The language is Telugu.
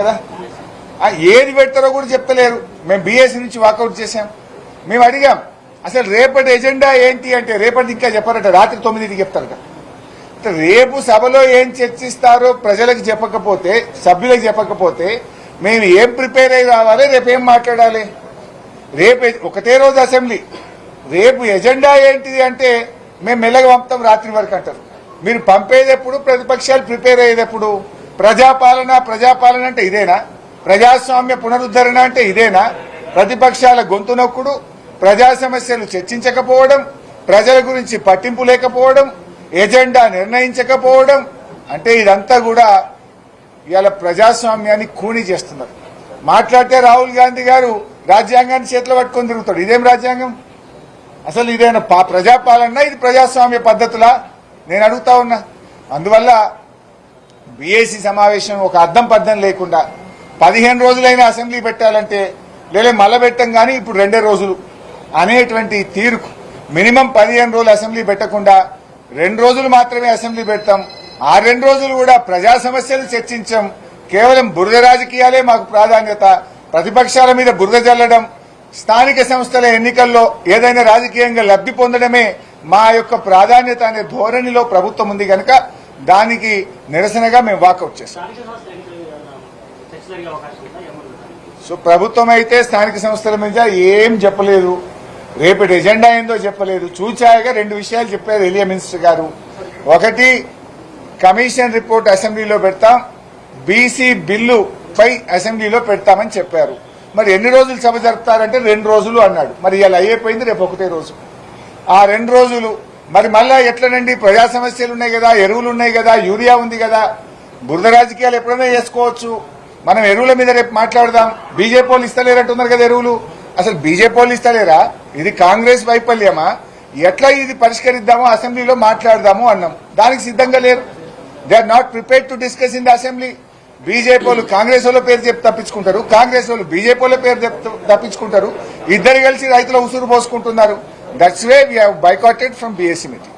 కదా ఏది పెడతారో కూడా చెప్తలేరు. మేము బీఎస్సీ నుంచి వాకౌట్ చేశాం. మేము అడిగాం అసలు రేపటి ఎజెండా ఏంటి అంటే రేపటి ఇంకా చెప్పారట, రాత్రి 9కి చెప్తారట. రేపు సభలో ఏం చర్చిస్తారో ప్రజలకు చెప్పకపోతే, సభ్యులకు చెప్పకపోతే మేము ఏం ప్రిపేర్ అయి రావాలి, రేపు ఏం మాట్లాడాలి? రేపు ఒకటే రోజు అసెంబ్లీ, రేపు ఎజెండా ఏంటిది అంటే మేము మెల్లగా పంపుతాం రాత్రి వరకు అంటారు. మీరు పంపేదెప్పుడు, ప్రతిపక్షాలు ప్రిపేర్ అయ్యేదెప్పుడు? ప్రజాపాలన అంటే ఇదేనా? ప్రజాస్వామ్య పునరుద్ధరణ అంటే ఇదేనా? ప్రతిపక్షాల గొంతు నొక్కుడు, ప్రజా సమస్యలు చర్చించకపోవడం, ప్రజల గురించి పట్టింపు లేకపోవడం, ఎజెండా నిర్ణయించకపోవడం అంటే ఇదంతా కూడా ఇవాళ ప్రజాస్వామ్యాన్ని కూని చేస్తున్నారు. మాట్లాడితే రాహుల్ గాంధీ గారు రాజ్యాంగాన్ని చేతిలో పట్టుకొని తిరుగుతాడు. ఇదేం రాజ్యాంగం? అసలు ఇదేనా ప్రజాపాలన? ఇది ప్రజాస్వామ్య పద్ధతులా? నేను అడుగుతా ఉన్నా. అందువల్ల బీఏసీ సమావేశం ఒక అద్దం పద్దం లేకుండా 15 రోజులైనా అసెంబ్లీ పెట్టాలంటే లేదా మళ్ళా పెట్టం కానీ ఇప్పుడు 2 రోజులు అనేటువంటి తీరుకు మినిమం 15 రోజులు అసెంబ్లీ పెట్టకుండా 2 రోజులు మాత్రమే అసెంబ్లీ పెడతాం. ఆ 2 రోజులు కూడా ప్రజా సమస్యలు చర్చించాం. కేవలం బురద రాజకీయాలే మాకు ప్రాధాన్యత. ప్రతిపక్షాల మీద బురద జల్లడం, స్థానిక సంస్థల ఎన్నికల్లో ఏదైనా రాజకీయంగా లబ్ధి పొందడమే మా యొక్క ప్రాధాన్యత అనే ధోరణిలో ప్రభుత్వం ఉంది కనుక దానికి నిరసనగా మేము వాకౌట్ చేస్తాం. సో ప్రభుత్వం అయితే స్థానిక సంస్థల మీద ఏం చెప్పలేదు, రేపటి ఎజెండా ఏందో చెప్పలేదు. చూచాయగా 2 విషయాలు చెప్పారు ఎలియా మినిస్టర్ గారు. ఒకటి, కమిషన్ రిపోర్ట్ అసెంబ్లీలో పెడతాం, బీసీ బిల్లు పై అసెంబ్లీలో పెడతామని చెప్పారు. మరి ఎన్ని రోజులు సభ జరుపుతారంటే 2 రోజులు అన్నాడు. మరి ఇలా అయిపోయింది, రేపు ఒకటే రోజు. ఆ 2 రోజులు మరి మళ్ళా ఎట్లనండి? ప్రజా సమస్యలు ఉన్నాయి కదా, ఎరువులు ఉన్నాయి కదా, యూరియా ఉంది కదా, బురద రాజకీయాలు ఎప్పుడైనా చేసుకోవచ్చు. మనం ఎరువుల మీద రేపు మాట్లాడదాం. బీజేపీ వాళ్ళు ఇస్తలేరంటున్నారు కదా ఎరువులు. అసలు బీజేపీ వాళ్ళు ఇస్తలేరా? ఇది కాంగ్రెస్ వైఫల్యమా? ఎట్లా ఇది పరిష్కరిద్దామో అసెంబ్లీలో మాట్లాడదాము అన్నాం. దానికి సిద్ధంగా లేరు. They are not prepared to discuss in the assembly. BJP వాళ్ళు కాంగ్రెస్ వాళ్ళ పేరు చెప్పి తప్పించుకుంటారు, కాంగ్రెస్ వాళ్ళు బీజేపీ వాళ్ళ పేరు తప్పించుకుంటారు. ఇద్దరు కలిసి రైతుల ఉసురు పోసుకుంటున్నారు. That's way we have boycotted from BSC meeting.